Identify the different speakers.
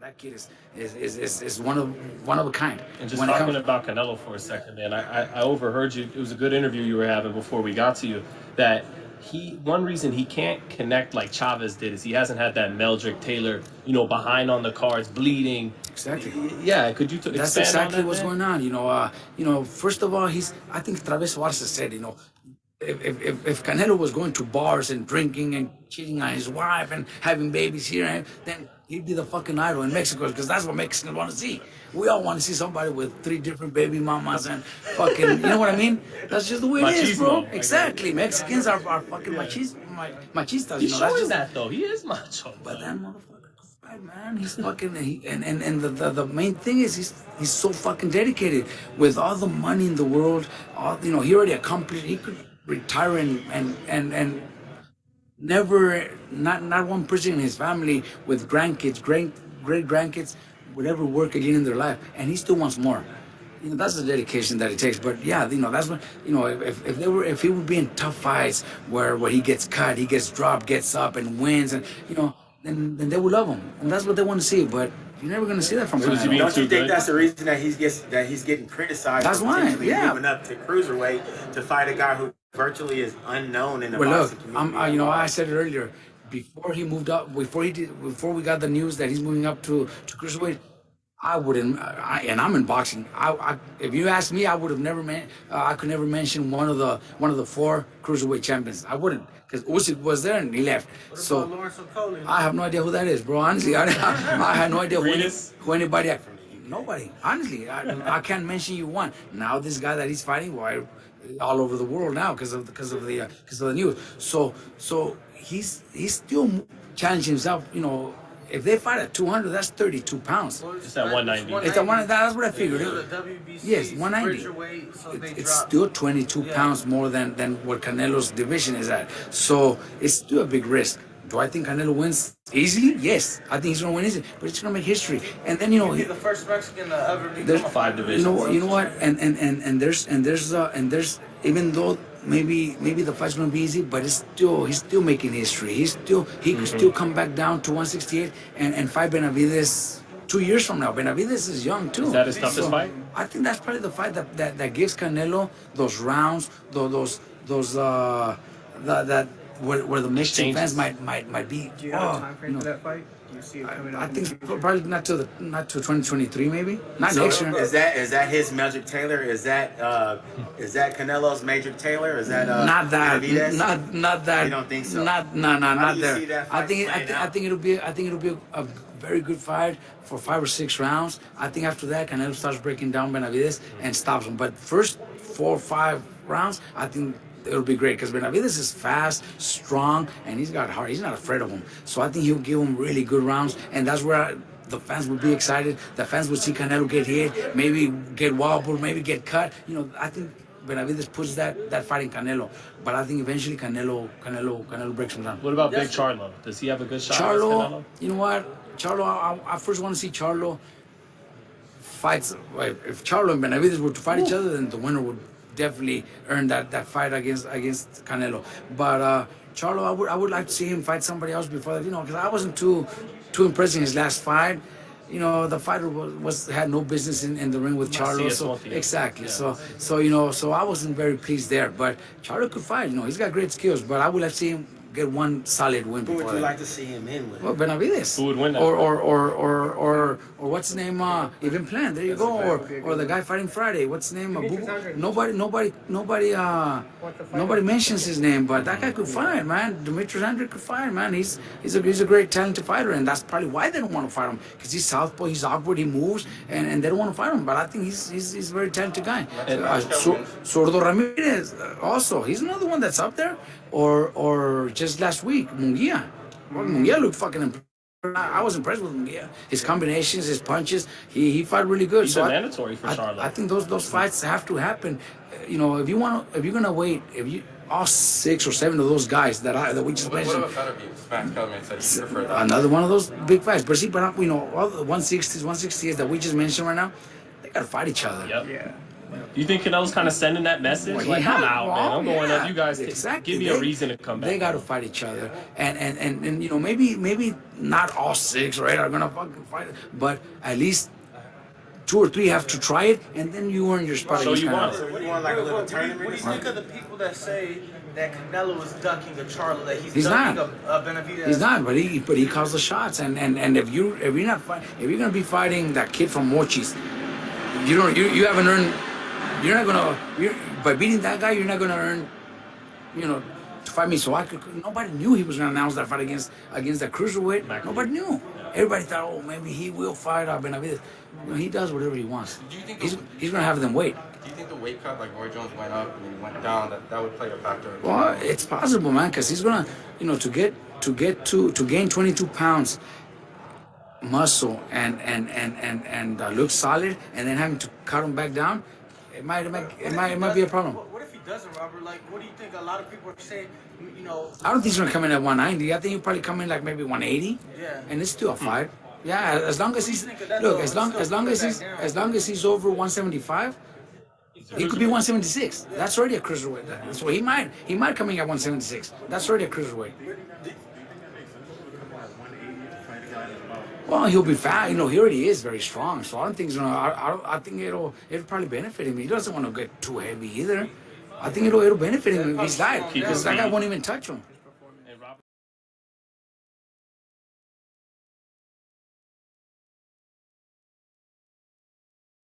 Speaker 1: that kid is one of a kind.
Speaker 2: And just talking about Canelo for a second, man, I overheard you. It was a good interview you were having before we got to you. That one reason he can't connect like Chavez did is he hasn't had that Meldrick Taylor, behind on the cards, bleeding.
Speaker 1: Exactly.
Speaker 2: Yeah, could you expand
Speaker 1: That's exactly
Speaker 2: on that,
Speaker 1: what's
Speaker 2: man?
Speaker 1: going on. First of all, I think Travis Suarez said, if Canelo was going to bars and drinking and cheating on his wife and having babies here, then he'd be the fucking idol in Mexico, because that's what Mexicans want to see. We all want to see somebody with 3 different baby mamas and fucking, you know what I mean? That's just the way it is, bro. Exactly. Mexicans are fucking machistas.
Speaker 2: He's showing that, though. He is macho.
Speaker 1: But that motherfucker, man, he's fucking, and the main thing is he's so fucking dedicated with all the money in the world. He already accomplished. He could retire and never, not one person in his family with grandkids, great grandkids, would ever work again in their life, and he still wants more. That's the dedication that it takes. But yeah, that's what, if he would be in tough fights where he gets cut, he gets dropped, gets up and wins, and then they would love him, and that's what they want to see. But you're never going to see that from Canelo.
Speaker 3: Don't you think that's the reason that he's getting criticized?
Speaker 1: That's
Speaker 3: for
Speaker 1: why,
Speaker 3: potentially
Speaker 1: yeah.
Speaker 3: moving up to cruiserweight to fight a guy who virtually is unknown in the boxing community.
Speaker 1: I said it earlier. Before he moved up, before we got the news that he's moving up to cruiserweight, I wouldn't. And I'm in boxing. If you ask me, I would have never. I could never mention one of the 4 cruiserweight champions. I wouldn't, because Usyk was there and he left. So I have no idea who that is, bro. Honestly, I had no idea who anybody. Nobody. Honestly, I can't mention you one. Now this guy that he's fighting, all over the world now because of the news. So he's still challenging himself. If they fight at 200, that's 32 pounds.
Speaker 2: It's at 190.
Speaker 1: It's at that's what I figured. Yes, 190. It's still 22 pounds more than what Canelo's division is at. So it's still a big risk. Do I think Canelo wins easily? Yes, I think he's gonna win easily, but he's gonna make history. And then
Speaker 4: he's the first Mexican to ever become
Speaker 2: 5 divisions.
Speaker 1: You know what? And there's even though maybe the fight's gonna be easy, but he's still making history. He could still come back down to 168 and fight Benavidez 2 years from now. Benavidez is young too.
Speaker 2: Is that his toughest fight?
Speaker 1: I think that's probably the fight that gives Canelo those rounds, where the Mexican fans might be.
Speaker 4: Do you have a time frame for that fight? Do you see it coming
Speaker 1: I think probably not to 2023, maybe not next year.
Speaker 3: Is that his Magic Taylor? Is that Canelo's Magic Taylor? Is that
Speaker 1: not that?
Speaker 3: Benavidez?
Speaker 1: Not that.
Speaker 3: You don't think so?
Speaker 1: Not there. I think it'll be a very good fight for 5 or 6 rounds. I think after that, Canelo starts breaking down Benavidez and stops him. But first 4 or 5 rounds, I think it'll be great, because Benavidez is fast, strong, and he's got heart. He's not afraid of him. So I think he'll give him really good rounds, and that's where the fans would be excited. The fans would see Canelo get hit, maybe get wobbled, maybe get cut. I think Benavidez puts that fight in Canelo, but I think eventually Canelo breaks him down.
Speaker 2: What about Big Charlo? Does he have a good shot?
Speaker 1: Charlo, you know what? Charlo, I first want to see Charlo fights. If Charlo and Benavidez were to fight each other, then the winner would definitely earn that fight against Canelo. But Charlo, I would like to see him fight somebody else before that, because I wasn't too impressed in his last fight. The fighter had no business in the ring with Charlo. So exactly. Yeah. So I wasn't very pleased there. But Charlo could fight. He's got great skills. But I would like to see him get one solid win.
Speaker 3: Who
Speaker 1: before
Speaker 3: would you
Speaker 1: that.
Speaker 3: like to see him in with?
Speaker 1: Well, Benavidez.
Speaker 2: Who would win that?
Speaker 1: Or what's his name? Even Plan. There you go. Or the guy fighting Friday. What's his name? Nobody mentions his name, but that guy could fight, man. Demetrius Andrew could fight, man. He's a great talented fighter, and that's probably why they don't want to fight him, because he's southpaw, he's awkward, he moves, and they don't want to fight him. But I think he's a very talented guy. Sordo Ramirez also. He's another one that's up there. Or just last week, Munguia. Munguia looked fucking impressive. I was impressed with Munguia. His combinations, his punches, he fought really good.
Speaker 2: He's mandatory for Charlo.
Speaker 1: I think those fights have to happen. If you're gonna wait, all 6 or 7 of those guys that we just mentioned.
Speaker 5: What about Max Kellerman said he preferred that.
Speaker 1: Another one of those big fights. But all the 160s, 168s that we just mentioned right now, they gotta fight each other.
Speaker 2: Yep.
Speaker 4: Yeah.
Speaker 2: You think Canelo's kind of sending that message?
Speaker 1: Well,
Speaker 2: Like, I'm out, man. I'm going
Speaker 1: yeah,
Speaker 2: up. You guys
Speaker 1: exactly.
Speaker 2: give me a reason to come back.
Speaker 1: They got to fight each other, and you know, maybe not all 6 or 8 are gonna fucking fight, but at least 2 or 3 have to try it, and then you earn your spot.
Speaker 2: So
Speaker 1: against
Speaker 2: you want
Speaker 1: Canelo.
Speaker 2: it.
Speaker 3: What do you want, like a little
Speaker 4: What do
Speaker 3: tournament
Speaker 4: you
Speaker 3: or
Speaker 4: think
Speaker 3: something?
Speaker 4: of the people that say that Canelo is ducking a Charlo, that he's
Speaker 1: He's
Speaker 4: ducking
Speaker 1: not.
Speaker 4: a Benavidez?
Speaker 1: He's not, but he calls the shots, and if you're not if you're gonna be fighting that kid from Mochis, you haven't earned. You're not gonna by beating that guy. You're not gonna earn, you know, to fight me. So nobody knew he was gonna announce that fight against the cruiserweight. Nobody knew. Everybody thought, oh, maybe he will fight Benavidez. You know, he does whatever he wants.
Speaker 5: Do you think
Speaker 1: He's gonna have them wait.
Speaker 5: Do you think the weight cut, like Roy Jones went up and then went down, that would play a factor?
Speaker 1: Well, it's possible, man, because he's gonna, you know, to gain 22 pounds muscle and look solid, and then having to cut him back down, it might be a problem.
Speaker 4: What if he doesn't, Robert? Like, what do you think? A lot of people are saying, you know.
Speaker 1: I don't think he's gonna come in at 190. I think he'll probably come in like maybe 180.
Speaker 4: Yeah.
Speaker 1: And it's still a fight. Yeah, as long as he's
Speaker 4: think of that,
Speaker 1: look,
Speaker 4: though?
Speaker 1: as long as long as he's over 175, he could be 176. That's already a cruiserweight. So he might come in at 176. That's already a cruiserweight. Well, he'll be fat. You know, he already is very strong. So I don't think he's gonna. I think it'll probably benefit him. He doesn't want to get too heavy either. I think it'll benefit him if he's light, because that guy won't even touch him.